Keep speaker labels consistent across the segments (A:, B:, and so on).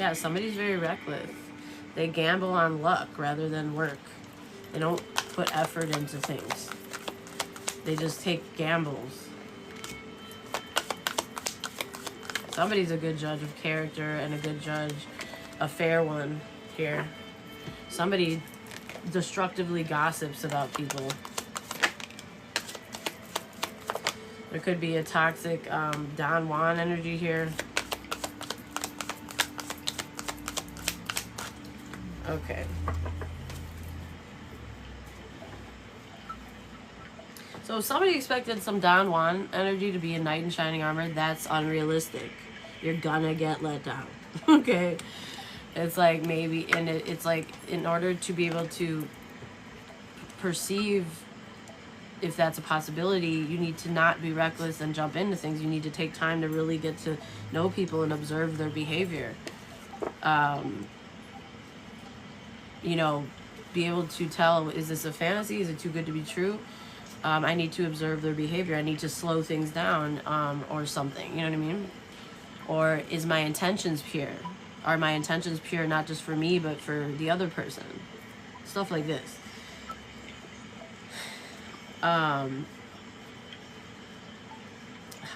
A: Yeah, somebody's very reckless. They gamble on luck rather than work. They don't put effort into things. They just take gambles. Somebody's a good judge of character and a good judge, a fair one here. Somebody destructively gossips about people. There could be a toxic Don Juan energy here. Okay. So if somebody expected some Don Juan energy to be a knight in shining armor, that's unrealistic. You're gonna get let down. Okay? It's like maybe, and it's like in order to be able to perceive if that's a possibility, you need to not be reckless and jump into things. You need to take time to really get to know people and observe their behavior. You know, be able to tell, is this a fantasy? Is it too good to be true? I need to observe their behavior. I need to slow things down or something. You know what I mean? Or is my intentions pure? Are my intentions pure not just for me, but for the other person? Stuff like this. How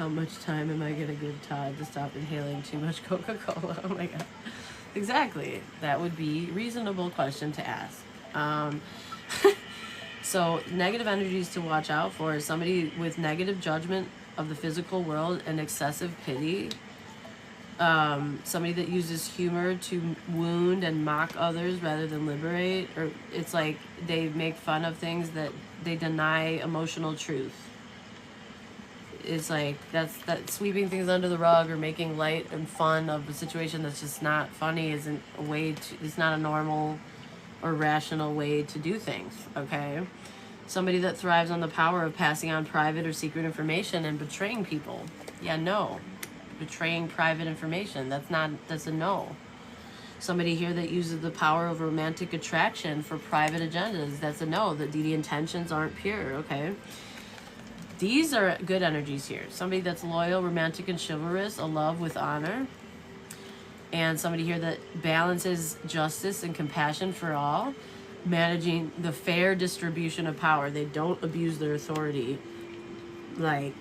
A: much time am I going to give Todd to stop inhaling too much Coca-Cola? Oh my God. Exactly. That would be a reasonable question to ask. So negative energies to watch out for is somebody with negative judgment of the physical world and excessive pity. Somebody that uses humor to wound and mock others rather than liberate. Or it's like they make fun of things that they deny emotional truth. It's like that sweeping things under the rug or making light and fun of a situation that's just not funny isn't a way to, it's not a normal or rational way to do things, okay? Somebody that thrives on the power of passing on private or secret information and betraying people. Yeah, no. Betraying private information, that's a no. Somebody here that uses the power of romantic attraction for private agendas, that's a no. The intentions aren't pure, okay? These are good energies here. Somebody that's loyal, romantic, and chivalrous, a love with honor. And somebody here that balances justice and compassion for all, managing the fair distribution of power. They don't abuse their authority. Like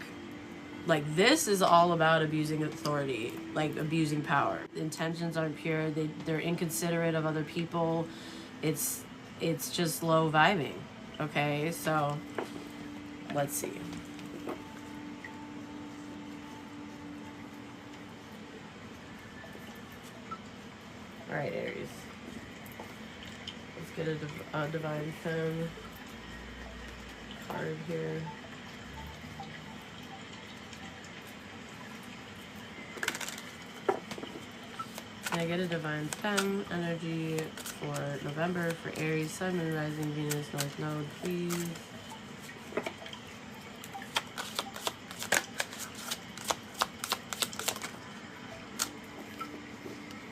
A: this is all about abusing authority, like abusing power. The intentions aren't pure. They're inconsiderate of other people. It's just low vibing. Okay, so let's see. All right, Aries. Let's get a Divine Femme card here. Can I get a Divine Femme energy for November for Aries, Sun, Moon, Rising, Venus, North Node, please?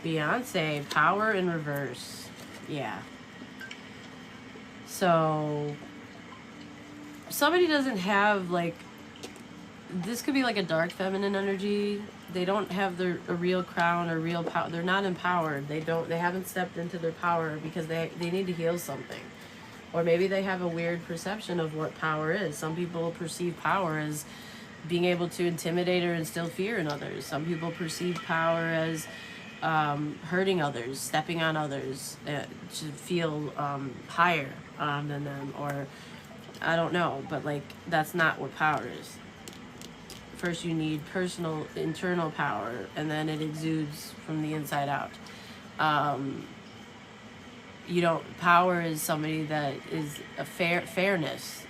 A: Beyonce, power in reverse. Yeah. So somebody doesn't have like, this could be like a dark feminine energy. They don't have a real crown or real power. They're not empowered. They haven't stepped into their power because they need to heal something. Or maybe they have a weird perception of what power is. Some people perceive power as being able to intimidate or instill fear in others. Some people perceive power as hurting others, stepping on others to feel higher than them, or I don't know, but like that's not what power is. First you need personal internal power, and then it exudes from the inside out. Power is somebody that is a fairness,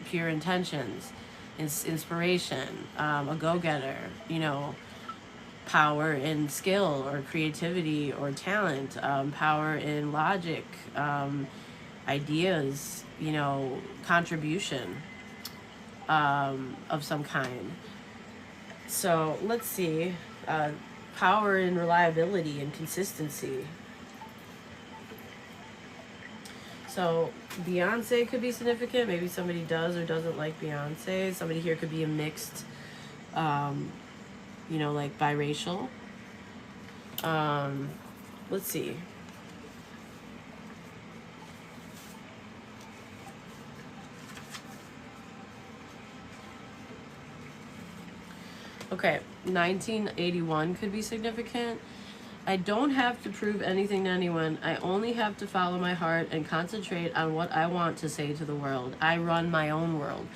A: pure intentions, inspiration, a go-getter, power in skill or creativity or talent, power in logic, ideas, contribution of some kind. So let's see, power in reliability and consistency. So Beyonce could be significant. Maybe somebody does or doesn't like Beyonce. Somebody here could be a mixed, like biracial. Let's see. Okay, 1981 could be significant. I don't have to prove anything to anyone. I only have to follow my heart and concentrate on what I want to say to the world. I run my own world.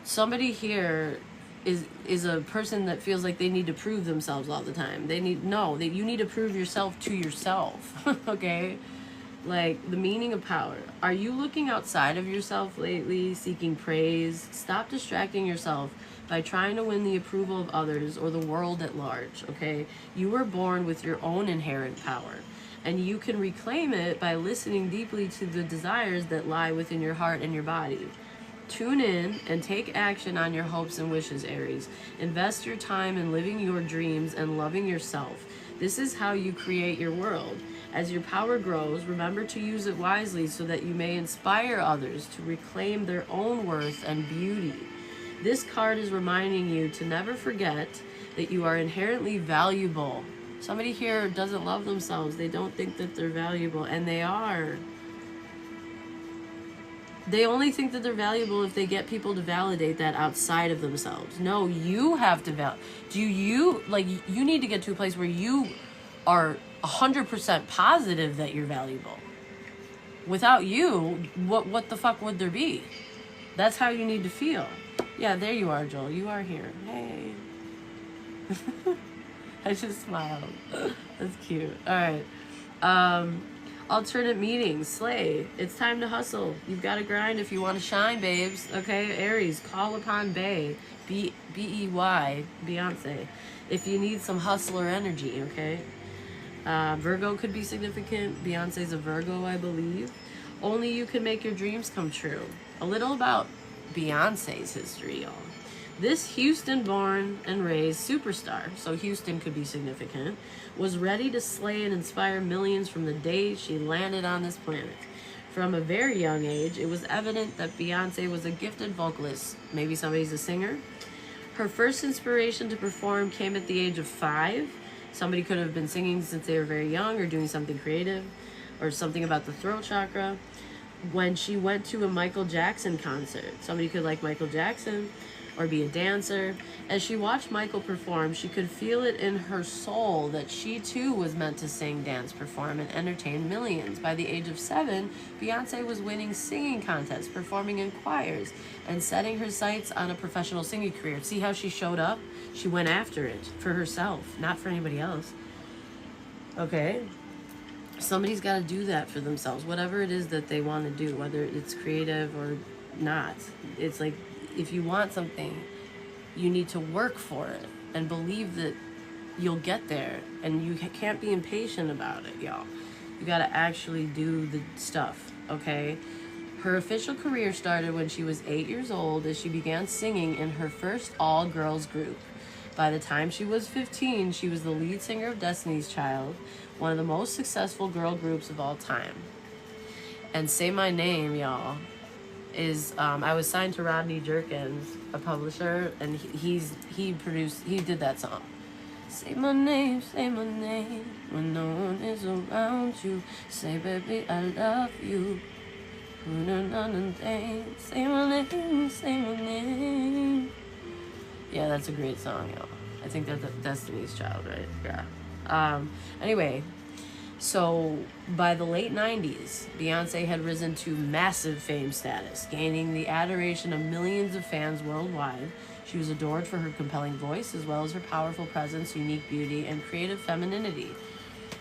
A: Somebody here is a person that feels like they need to prove themselves all the time. You need to prove yourself to yourself. Okay? Like, the meaning of power. Are you looking outside of yourself lately, seeking praise? Stop distracting yourself by trying to win the approval of others or the world at large, okay? You were born with your own inherent power, and you can reclaim it by listening deeply to the desires that lie within your heart and your body. Tune in and take action on your hopes and wishes, Aries. Invest your time in living your dreams and loving yourself. This is how you create your world. As your power grows, remember to use it wisely so that you may inspire others to reclaim their own worth and beauty. This card is reminding you to never forget that you are inherently valuable. Somebody here doesn't love themselves. They don't think that they're valuable, and they are. They only think that they're valuable if they get people to validate that outside of themselves. No, you have to you need to get to a place where you are 100% positive that you're valuable. Without you, what the fuck would there be? That's how you need to feel. Yeah, there you are, Joel. You are here. Hey. I just smiled. That's cute. All right. Alternate meanings. Slay. It's time to hustle. You've got to grind if you want to shine, babes. Okay, Aries. Call upon Bay. B-E-Y. Beyonce. If you need some hustler energy, okay? Virgo could be significant. Beyonce's a Virgo, I believe. Only you can make your dreams come true. A little about Beyonce's history, y'all. This Houston-born and raised superstar, so Houston could be significant, was ready to slay and inspire millions from the day she landed on this planet. From a very young age, it was evident that Beyonce was a gifted vocalist. Maybe somebody's a singer. Her first inspiration to perform came at the age of 5. Somebody could have been singing since they were very young or doing something creative or something about the throat chakra. When she went to a Michael Jackson concert, somebody could like Michael Jackson or be a dancer. As she watched Michael perform, she could feel it in her soul that she too was meant to sing, dance, perform, and entertain millions. By the age of 7, Beyonce was winning singing contests, performing in choirs, and setting her sights on a professional singing career. See how she showed up? She went after it for herself, not for anybody else. Okay? Somebody's got to do that for themselves, whatever it is that they want to do, whether it's creative or not. It's like, if you want something, you need to work for it and believe that you'll get there, and you can't be impatient about it, y'all. You got to actually do the stuff, okay? Her official career started when she was 8 years old as she began singing in her first all-girls group. By the time she was 15, she was the lead singer of Destiny's Child, one of the most successful girl groups of all time. And Say My Name, y'all, is I was signed to Rodney Jerkins, a publisher, and he did that song. Say my name when no one is around you. Say, baby, I love you. Say my name. Yeah, that's a great song, y'all. I think that's Destiny's Child, right? Yeah. Anyway, so by the late 90s, Beyonce had risen to massive fame status, gaining the adoration of millions of fans worldwide. She was adored for her compelling voice, as well as her powerful presence, unique beauty, and creative femininity.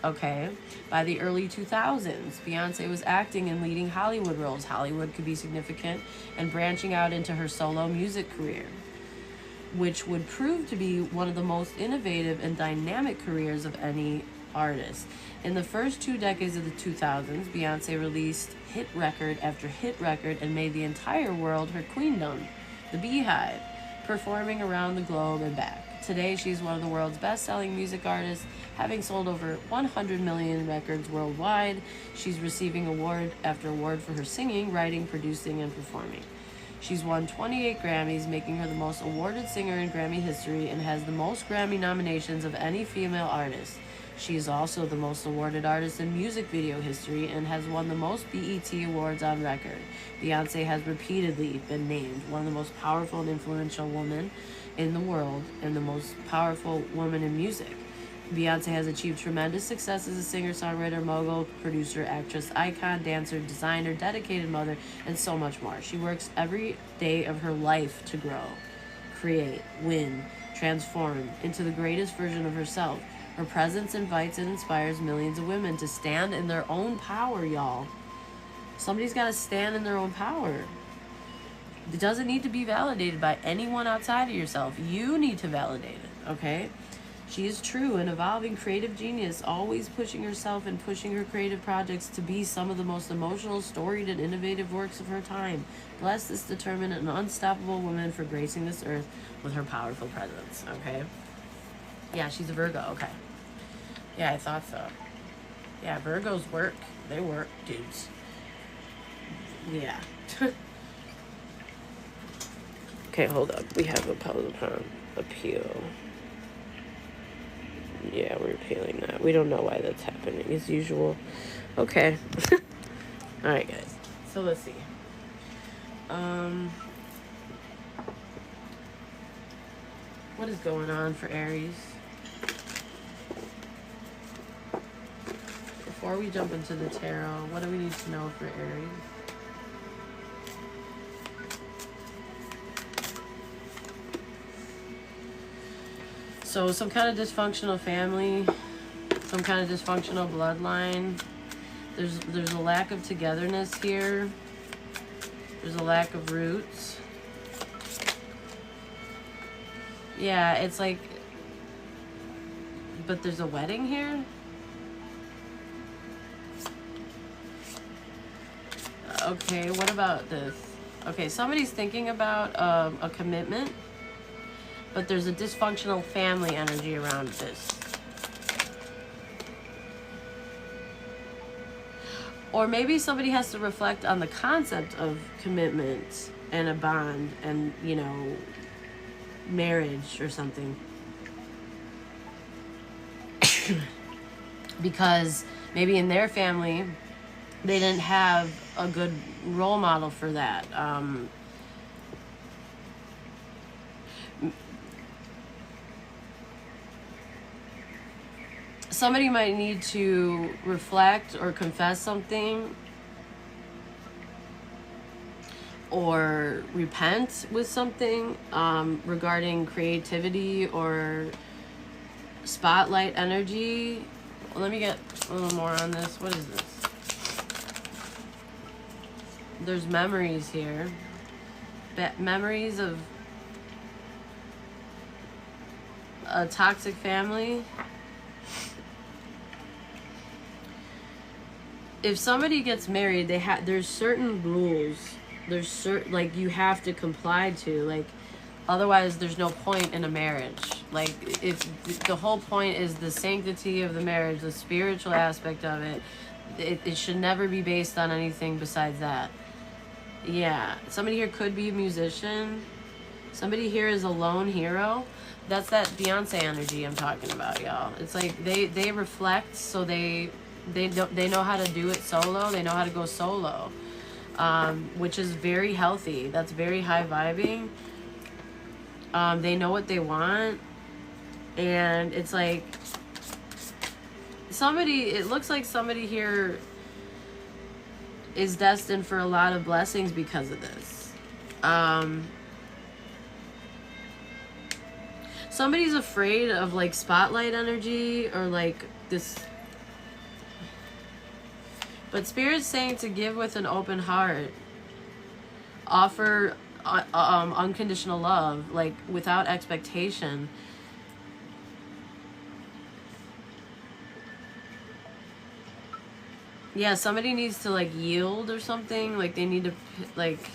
A: Okay, by the early 2000s, Beyonce was acting in leading Hollywood roles. Hollywood could be significant, and branching out into her solo music career, which would prove to be one of the most innovative and dynamic careers of any artist. In the first 2 decades of the 2000s, Beyonce released hit record after hit record and made the entire world her queendom, the Beehive, performing around the globe and back. Today, she's one of the world's best-selling music artists, having sold over 100 million records worldwide. She's receiving award after award for her singing, writing, producing, and performing. She's won 28 Grammys, making her the most awarded singer in Grammy history, and has the most Grammy nominations of any female artist. She is also the most awarded artist in music video history and has won the most BET awards on record. Beyonce has repeatedly been named one of the most powerful and influential women in the world and the most powerful woman in music. Beyonce has achieved tremendous success as a singer, songwriter, mogul, producer, actress, icon, dancer, designer, dedicated mother, and so much more. She works every day of her life to grow, create, win, transform into the greatest version of herself. Her presence invites and inspires millions of women to stand in their own power, y'all. Somebody's got to stand in their own power. It doesn't need to be validated by anyone outside of yourself. You need to validate it, okay? She is true, an evolving creative genius, always pushing herself and pushing her creative projects to be some of the most emotional, storied, and innovative works of her time. Bless this determined and unstoppable woman for gracing this earth with her powerful presence, okay? Yeah, she's a Virgo, okay. Yeah, I thought so. Yeah, Virgos work. They work, dudes. Yeah. Okay, hold up. We have a upon appeal. Yeah, we're appealing that. We don't know why that's happening as usual. Okay. Alright, guys. So let's see. What is going on for Aries? Before we jump into the tarot, what do we need to know for Aries? So some kind of dysfunctional family, some kind of dysfunctional bloodline. There's a lack of togetherness here. There's a lack of roots. Yeah, it's like, but there's a wedding here? Okay, what about this? Okay, somebody's thinking about a commitment, but there's a dysfunctional family energy around this. Or maybe somebody has to reflect on the concept of commitment and a bond and, you know, marriage or something. Because maybe in their family, they didn't have a good role model for that. Somebody might need to reflect or confess something or repent with something regarding creativity or spotlight energy. Let me get a little more on this. What is this? There's memories here. Memories of a toxic family. If somebody gets married, there's certain rules. There's like you have to comply to, like otherwise there's no point in a marriage. Like if the whole point is the sanctity of the marriage, the spiritual aspect of it, it should never be based on anything besides that. Yeah, somebody here could be a musician. Somebody here is a lone hero. That's that Beyonce energy I'm talking about, y'all. It's like they reflect, so they know how to do it solo. They know how to go solo, which is very healthy. That's very high vibing. They know what they want, and it's like it looks like somebody here is destined for a lot of blessings because of this. Somebody's afraid of like spotlight energy or like this. But Spirit's saying to give with an open heart. Offer unconditional love, like without expectation. Yeah, somebody needs to like yield or something. Like they need to like,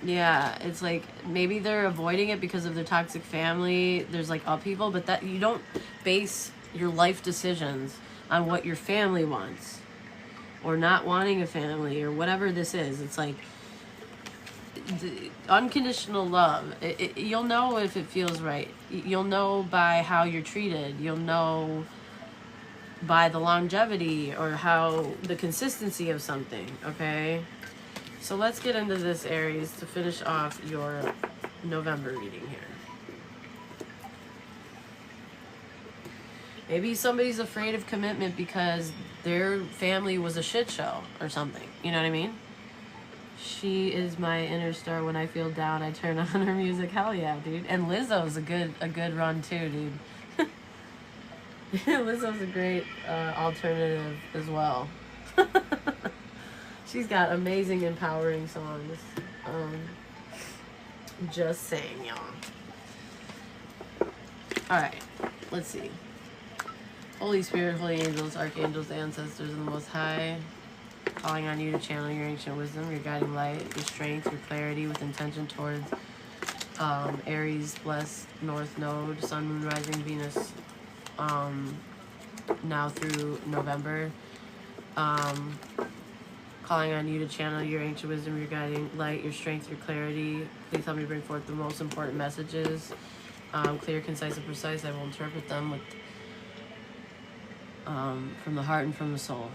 A: yeah, it's like maybe they're avoiding it because of their toxic family. There's like upheaval, but that you don't base your life decisions on what your family wants or not wanting a family or whatever this is. It's like unconditional love. You'll know if it feels right. You'll know by how you're treated. You'll know by the longevity or how the consistency of something, okay? So let's get into this, Aries, to finish off your November reading here. Maybe somebody's afraid of commitment because their family was a shit show or something. You know what I mean? She is my inner star. When I feel down, I turn on her music. Hell yeah, dude. And Lizzo's a good run too, dude. Lizzo's a great alternative as well. She's got amazing, empowering songs. Just saying, y'all. Alright, let's see. Holy Spirit, holy angels, archangels, ancestors, and the Most High, calling on you to channel your ancient wisdom, your guiding light, your strength, your clarity, with intention towards Aries, blessed North Node, Sun, Moon, Rising, Venus, now through November. Calling on you to channel your ancient wisdom, your guiding light, your strength, your clarity. Please help me bring forth the most important messages. Clear, concise, and precise. I will interpret them with from the heart and from the soul.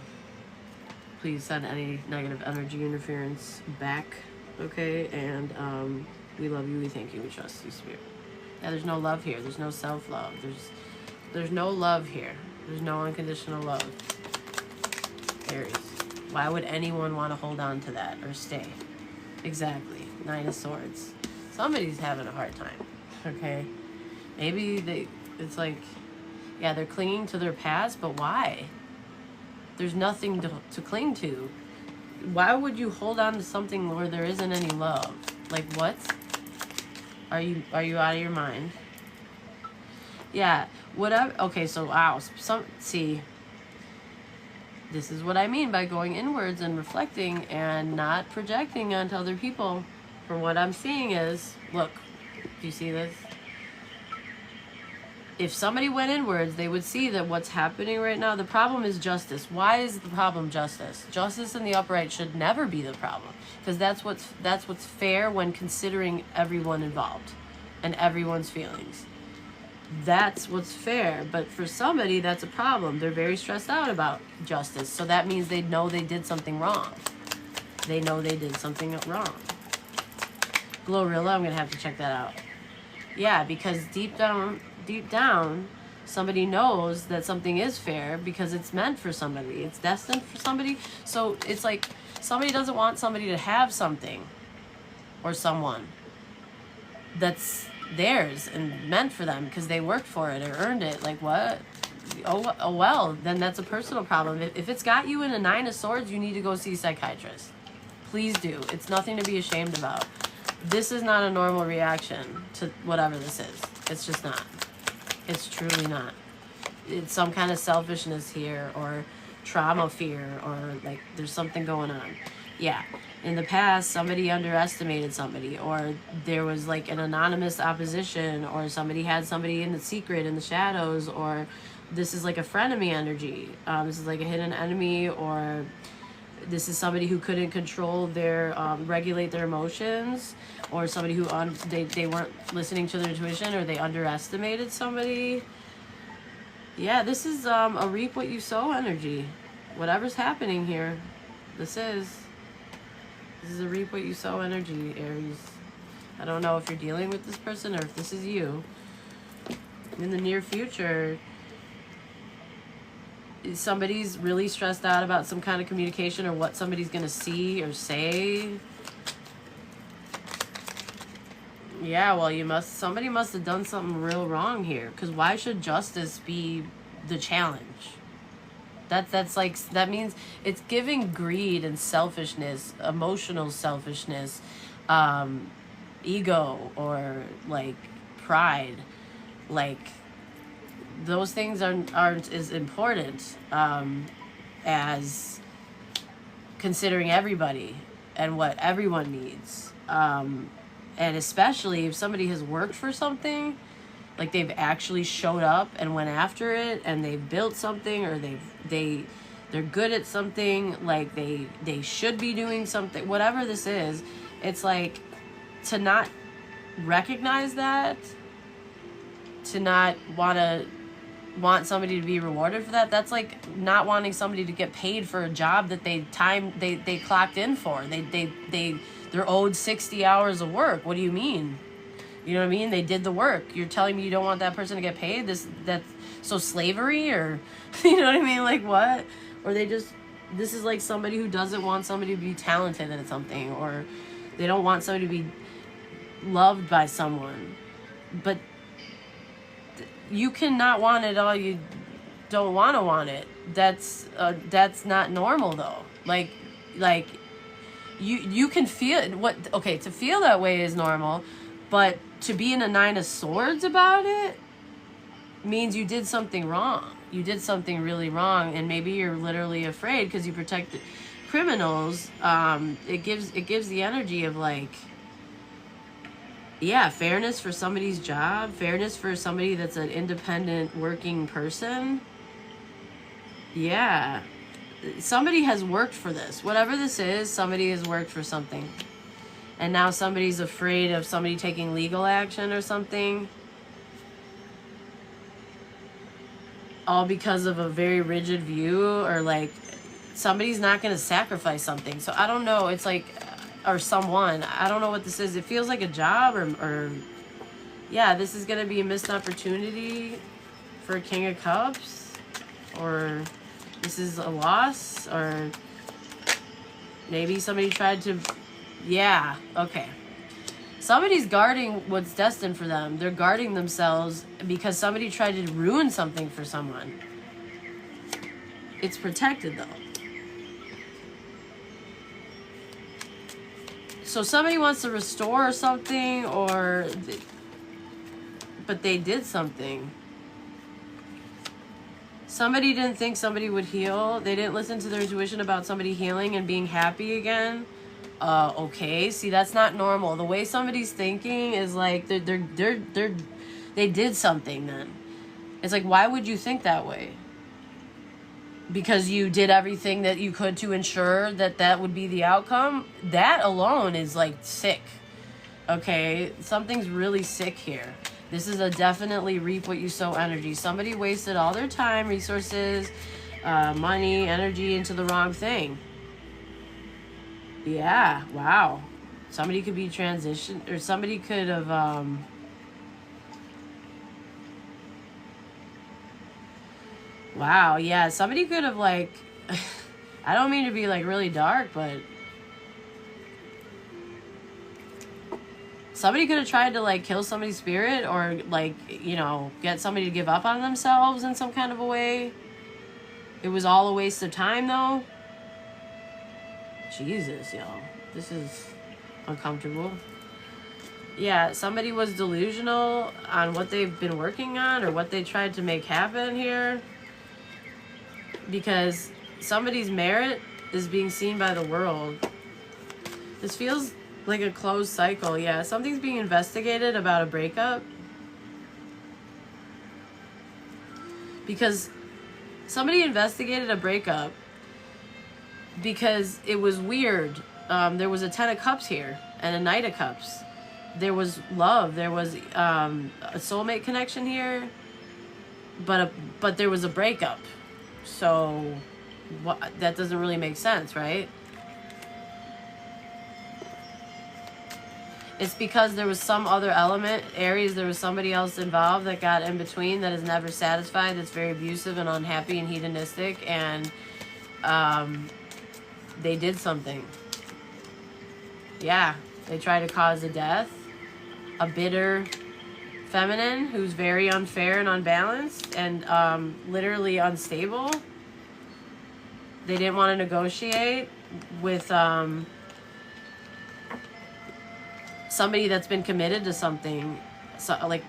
A: Please send any negative energy interference back, okay? And we love you, we thank you, we trust you, Spirit. Yeah, there's no love here. There's no self-love. There's no love here. There's no unconditional love. Aries. Why would anyone want to hold on to that or stay? Exactly. Nine of Swords. Somebody's having a hard time, okay? Maybe it's like, yeah, they're clinging to their past, but why? There's nothing to cling to. Why would you hold on to something where there isn't any love? Like, what? Are you out of your mind? Yeah, whatever. Okay, so wow. See, this is what I mean by going inwards and reflecting and not projecting onto other people. From what I'm seeing is, look, do you see this? If somebody went inwards, they would see that what's happening right now, the problem is justice. Why is the problem justice? Justice in the upright should never be the problem, because that's what's fair when considering everyone involved and everyone's feelings. That's what's fair. But for somebody, that's a problem. They're very stressed out about justice, so that means they know they did something wrong. They know they did something wrong. Glorilla, I'm gonna have to check that out. Yeah, because deep down, somebody knows that something is fair because it's meant for somebody. It's destined for somebody. So it's like somebody doesn't want somebody to have something or someone that's theirs and meant for them because they worked for it or earned it. Like, what? Oh well, then that's a personal problem. If it's got you in a Nine of Swords, you need to go see a psychiatrist. Please do. It's nothing to be ashamed about. This is not a normal reaction to whatever this is. It's just not. It's truly not. It's some kind of selfishness here or trauma fear or like there's something going on. Yeah. In the past, somebody underestimated somebody, or there was like an anonymous opposition, or somebody had somebody in the secret in the shadows, or this is like a frenemy energy. This is like a hidden enemy, or this is somebody who couldn't control their regulate their emotions, or somebody who they weren't listening to their intuition, or they underestimated somebody. Yeah, this is a reap what you sow energy. Whatever's happening here, this is a reap what you sow energy, Aries. I don't know if you're dealing with this person or if this is you. In the near future, somebody's really stressed out about some kind of communication or what somebody's going to see or say. Yeah, well, somebody must have done something real wrong here, because why should justice be the challenge? That means it's giving greed and selfishness, emotional selfishness, ego, or like pride. Like, those things aren't as important as considering everybody and what everyone needs. And especially if somebody has worked for something, like they've actually showed up and went after it, and they've built something, or they're good at something, like they should be doing something, whatever this is. It's like, to not recognize that, to not want to want somebody to be rewarded for that. That's like not wanting somebody to get paid for a job that they clocked in for. They're owed 60 hours of work. What do you mean? You know what I mean? They did the work. You're telling me you don't want that person to get paid? That's so slavery, or you know what I mean? Like what? Or this is like somebody who doesn't want somebody to be talented at something, or they don't want somebody to be loved by someone. But you cannot want it all you don't want it. That's not normal though. Like you can feel what, okay, to feel that way is normal, but to be in a 9 of Swords about it means you did something wrong. You did something really wrong, and maybe you're literally afraid because you protect criminals. It gives the energy of like, yeah, fairness for somebody's job, fairness for somebody that's an independent working person. Yeah. Somebody has worked for this. Whatever this is, somebody has worked for something. And now somebody's afraid of somebody taking legal action or something. All because of a very rigid view, or like somebody's not going to sacrifice something. So I don't know. It's like, or someone, I don't know what this is. It feels like a job, or yeah, this is going to be a missed opportunity for King of Cups, or this is a loss, or maybe somebody tried to, yeah, okay. Somebody's guarding what's destined for them. They're guarding themselves because somebody tried to ruin something for someone. It's protected though. So somebody wants to restore something, but they did something. Somebody didn't think somebody would heal. They didn't listen to their intuition about somebody healing and being happy again. Okay, see, that's not normal. The way somebody's thinking is like they did something then. It's like, why would you think that way? Because you did everything that you could to ensure that would be the outcome. That alone is like sick. Okay, something's really sick here. This is a definitely reap what you sow energy. Somebody wasted all their time, resources, money, energy into the wrong thing. Yeah, wow. Somebody could be transitioned, or somebody could have, wow, yeah, somebody could have, like, I don't mean to be, like, really dark, but somebody could have tried to, like, kill somebody's spirit, or, like, you know, get somebody to give up on themselves in some kind of a way. It was all a waste of time, though. Jesus, y'all. This is uncomfortable. Yeah, somebody was delusional on what they've been working on or what they tried to make happen here. Because somebody's merit is being seen by the world. This feels like a closed cycle. Yeah, something's being investigated about a breakup. Because somebody investigated a breakup because it was weird. There was a 10 of Cups here and a Knight of Cups. There was love. There was a soulmate connection here, but there was a breakup. So that doesn't really make sense, right? It's because there was some other element, Aries, there was somebody else involved that got in between that is never satisfied, that's very abusive and unhappy and hedonistic, and they did something. Yeah, they tried to cause a death. A bitter feminine who's very unfair and unbalanced and literally unstable. They didn't want to negotiate with somebody that's been committed to something, so, like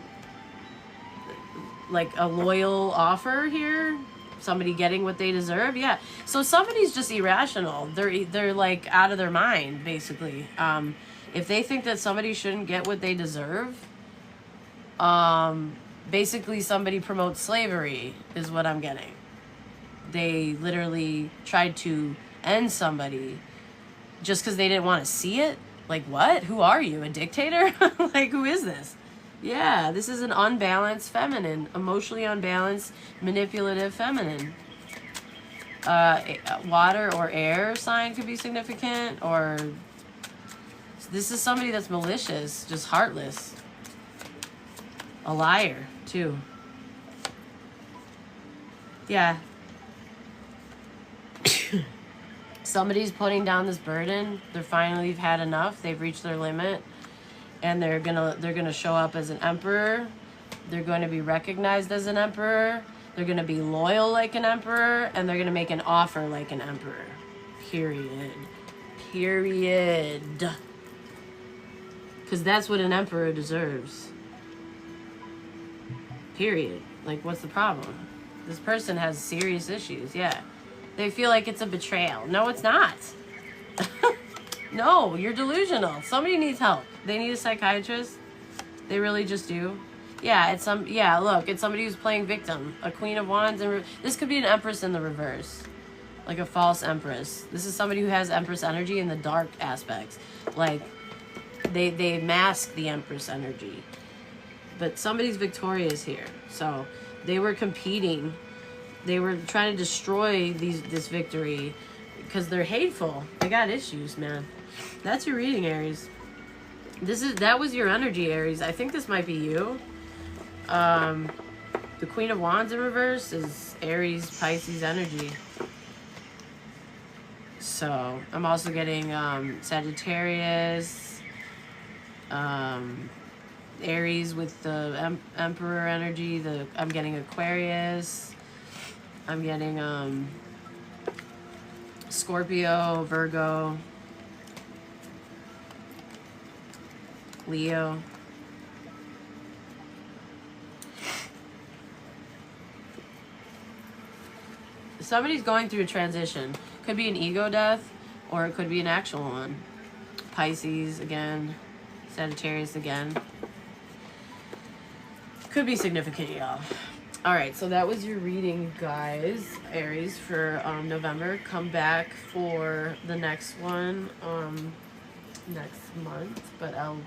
A: a loyal offer here. Somebody getting what they deserve. Yeah. So somebody's just irrational. They're like out of their mind, basically. If they think that somebody shouldn't get what they deserve, basically somebody promotes slavery is what I'm getting. They literally tried to end somebody just because they didn't want to see it. Like, what? Who are you? A dictator? Like, who is this? Yeah, this is an unbalanced feminine, emotionally unbalanced, manipulative feminine. Water or air sign could be significant, or this is somebody that's malicious, just heartless. A liar, too. Yeah. Somebody's putting down this burden. They're finally had enough. They've reached their limit. And they're gonna show up as an emperor. They're going to be recognized as an emperor. They're gonna be loyal like an emperor, and they're gonna make an offer like an emperor. Period. Period. Because that's what an emperor deserves. Period. Like, what's the problem? This person has serious issues. Yeah. They feel like it's a betrayal. No, it's not. No, you're delusional. Somebody needs help. They need a psychiatrist. They really just do. Yeah, look, it's somebody who's playing victim. A Queen of Wands, and this could be an Empress in the reverse. Like a false Empress. This is somebody who has Empress energy in the dark aspects. Like, they mask the Empress energy. But somebody's victorious here. So, they were competing. They were trying to destroy this victory because they're hateful. They got issues, man. That's your reading, Aries. That was your energy, Aries. I think this might be you. The Queen of Wands in reverse is Aries, Pisces energy. So I'm also getting Sagittarius, Aries with the Emperor energy. I'm getting Aquarius. I'm getting Scorpio, Virgo, Leo. Somebody's going through a transition. Could be an ego death, or it could be an actual one. Pisces again, Sagittarius again. Could be significant, y'all. All right, so that was your reading, guys, Aries, for November. Come back for the next one next month, but I'll